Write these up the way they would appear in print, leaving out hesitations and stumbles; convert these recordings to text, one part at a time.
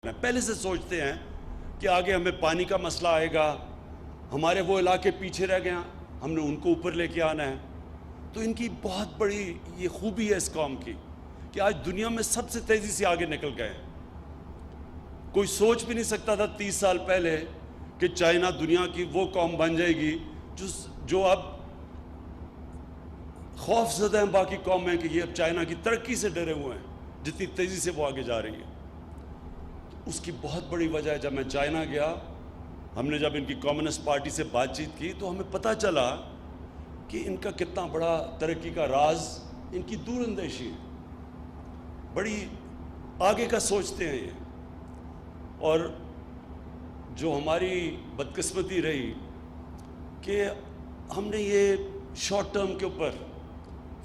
پہلے سے سوچتے ہیں کہ آگے ہمیں پانی کا مسئلہ آئے گا، ہمارے وہ علاقے پیچھے رہ گئے، ہم نے ان کو اوپر لے کے آنا ہے۔ تو ان کی بہت بڑی یہ خوبی ہے اس قوم کی کہ آج دنیا میں سب سے تیزی سے آگے نکل گئے ہیں۔ کوئی سوچ بھی نہیں سکتا تھا 30 سال پہلے کہ چائنا دنیا کی وہ قوم بن جائے گی جو اب خوف زدہ ہیں باقی قومیں کہ یہ اب چائنا کی ترقی سے ڈرے ہوئے ہیں، جتنی تیزی سے وہ آگے جا رہی ہے۔ اس کی بہت بڑی وجہ ہے، جب میں چائنا گیا، ہم نے جب ان کی کمیونسٹ پارٹی سے بات چیت کی تو ہمیں پتہ چلا کہ ان کا کتنا بڑا ترقی کا راز ان کی دور اندیشی ہے، بڑی آگے کا سوچتے ہیں یہ۔ اور جو ہماری بدقسمتی رہی کہ ہم نے یہ شارٹ ٹرم کے اوپر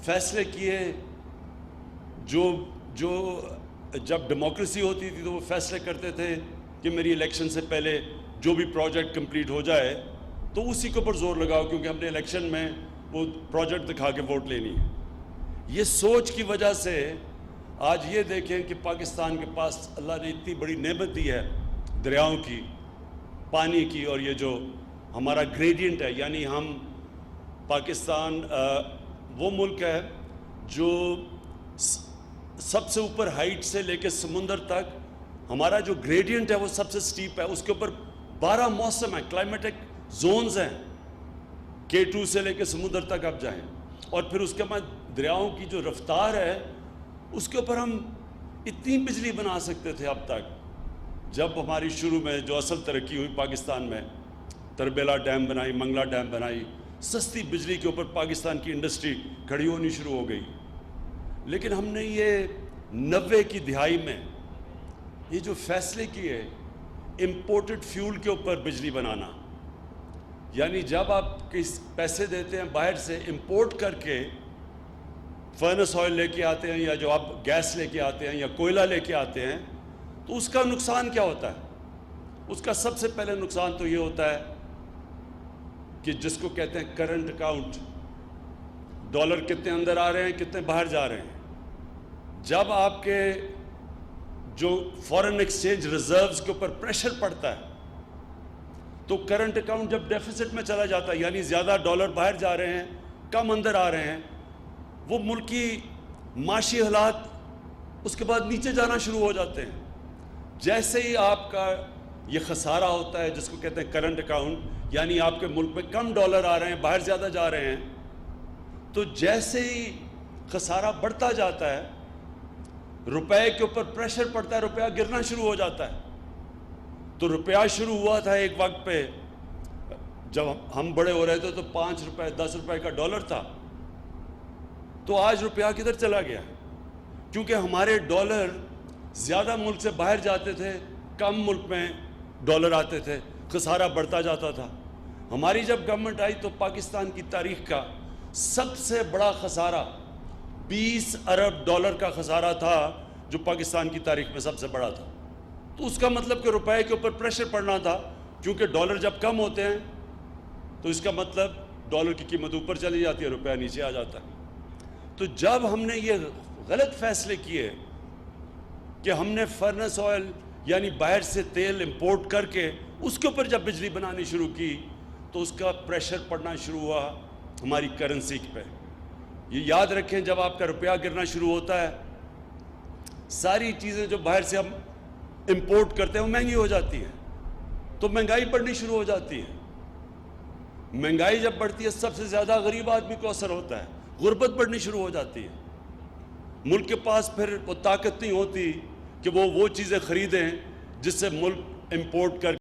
فیصلے کیے، جو جب ڈیموکریسی ہوتی تھی تو وہ فیصلے کرتے تھے کہ میری الیکشن سے پہلے جو بھی پروجیکٹ کمپلیٹ ہو جائے تو اسی کے اوپر زور لگاؤ، کیونکہ ہم نے الیکشن میں وہ پروجیکٹ دکھا کے ووٹ لینی ہے۔ یہ سوچ کی وجہ سے آج یہ دیکھیں کہ پاکستان کے پاس اللہ نے اتنی بڑی نعمت دی ہے، دریاؤں کی، پانی کی، اور یہ جو ہمارا گریڈینٹ ہے، یعنی ہم پاکستان وہ ملک ہے جو سب سے اوپر ہائٹ سے لے کے سمندر تک ہمارا جو گریڈینٹ ہے وہ سب سے سٹیپ ہے، اس کے اوپر 12 موسم ہیں، کلائمیٹک زونز ہیں، K2 سے لے کے سمندر تک آپ جائیں، اور پھر اس کے بعد دریاؤں کی جو رفتار ہے اس کے اوپر ہم اتنی بجلی بنا سکتے تھے اب تک۔ جب ہماری شروع میں جو اصل ترقی ہوئی پاکستان میں، تربیلا ڈیم بنائی، منگلا ڈیم بنائی، سستی بجلی کے اوپر پاکستان کی انڈسٹری کھڑی ہونی شروع ہو گئی۔ لیکن ہم نے یہ 90 کی دہائی میں یہ جو فیصلے کیے امپورٹڈ فیول کے اوپر بجلی بنانا، یعنی جب آپ کس پیسے دیتے ہیں باہر سے امپورٹ کر کے فرنس آئل لے کے آتے ہیں، یا جو آپ گیس لے کے آتے ہیں یا کوئلہ لے کے آتے ہیں، تو اس کا نقصان کیا ہوتا ہے؟ اس کا سب سے پہلے نقصان تو یہ ہوتا ہے کہ جس کو کہتے ہیں کرنٹ اکاؤنٹ، ڈالر کتنے اندر آ رہے ہیں، کتنے باہر جا رہے ہیں۔ جب آپ کے جو فورن ایکسچینج ریزروز کے اوپر پریشر پڑتا ہے تو کرنٹ اکاؤنٹ جب ڈیفیسٹ میں چلا جاتا ہے، یعنی زیادہ ڈالر باہر جا رہے ہیں، کم اندر آ رہے ہیں، وہ ملک کی معاشی حالات اس کے بعد نیچے جانا شروع ہو جاتے ہیں۔ جیسے ہی آپ کا یہ خسارہ ہوتا ہے جس کو کہتے ہیں کرنٹ اکاؤنٹ، یعنی آپ کے ملک میں کم ڈالر آ رہے ہیں، باہر زیادہ جا رہے ہیں، تو جیسے ہی خسارہ بڑھتا جاتا ہے، روپے کے اوپر پریشر پڑتا ہے، روپیہ گرنا شروع ہو جاتا ہے۔ تو روپیہ شروع ہوا تھا ایک وقت پہ، جب ہم بڑے ہو رہے تھے تو 5 روپے 10 روپے کا ڈالر تھا، تو آج روپیہ کدھر چلا گیا؟ کیونکہ ہمارے ڈالر زیادہ ملک سے باہر جاتے تھے، کم ملک میں ڈالر آتے تھے، خسارہ بڑھتا جاتا تھا۔ ہماری جب گورنمنٹ آئی تو پاکستان کی تاریخ کا سب سے بڑا خسارہ 20 ارب ڈالر کا خسارہ تھا، جو پاکستان کی تاریخ میں سب سے بڑا تھا۔ تو اس کا مطلب کہ روپے کے اوپر پریشر پڑنا تھا، کیونکہ ڈالر جب کم ہوتے ہیں تو اس کا مطلب ڈالر کی قیمت اوپر چلی جاتی ہے، روپیہ نیچے آ جاتا ہے۔ تو جب ہم نے یہ غلط فیصلے کیے کہ ہم نے فرنس آئل یعنی باہر سے تیل امپورٹ کر کے اس کے اوپر جب بجلی بنانی شروع کی تو اس کا پریشر پڑنا شروع ہوا ہماری کرنسی پہ۔ یہ یاد رکھیں، جب آپ کا روپیہ گرنا شروع ہوتا ہے، ساری چیزیں جو باہر سے ہم امپورٹ کرتے ہیں وہ مہنگی ہو جاتی ہیں، تو مہنگائی بڑھنی شروع ہو جاتی ہے۔ مہنگائی جب بڑھتی ہے سب سے زیادہ غریب آدمی کو اثر ہوتا ہے، غربت بڑھنی شروع ہو جاتی ہے۔ ملک کے پاس پھر وہ طاقت نہیں ہوتی کہ وہ چیزیں خریدیں جس سے ملک امپورٹ کر